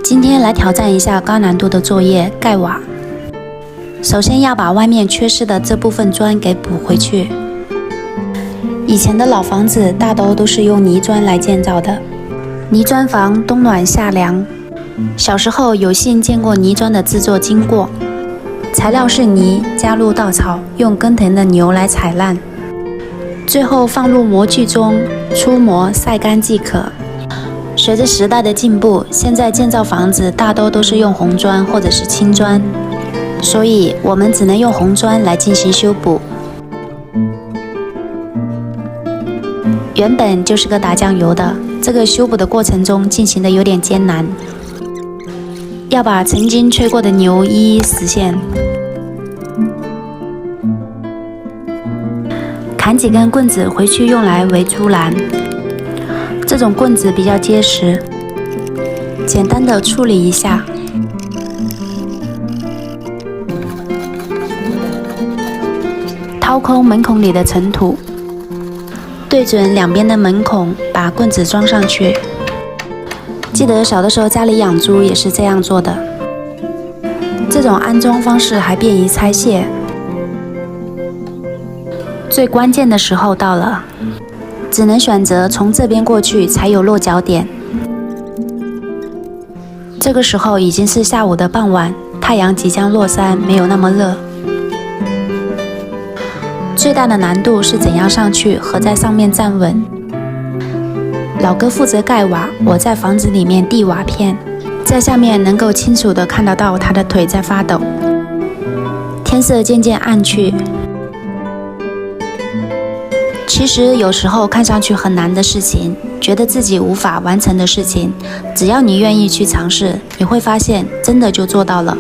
今天来挑战一下高难度的作业——盖瓦。首先要把外面缺失的这部分砖给补回去。以前的老房子大多都是用泥砖来建造的，泥砖房冬暖夏凉。小时候有幸见过泥砖的制作经过，材料是泥，加入稻草，用耕田的牛来踩烂，最后放入模具中，出模晒干即可。随着时代的进步，现在建造房子大多都是用红砖或者是青砖，所以我们只能用红砖来进行修补。原本就是个打酱油的，这个修补的过程中进行的有点艰难，要把曾经吹过的牛一一实现。砍几根棍子回去用来围猪栏，这种棍子比较结实，简单的处理一下。掏空门孔里的尘土，对准两边的门孔，把棍子装上去。记得小的时候家里养猪也是这样做的。这种安装方式还便于拆卸。最关键的时候到了，只能选择从这边过去才有落脚点。这个时候已经是下午的傍晚，太阳即将落山，没有那么热。最大的难度是怎样上去和在上面站稳。老哥负责盖瓦，我在房子里面递瓦片，在下面能够清楚地看得到他的腿在发抖。天色渐渐暗去，其实有时候看上去很难的事情，觉得自己无法完成的事情，只要你愿意去尝试，你会发现真的就做到了。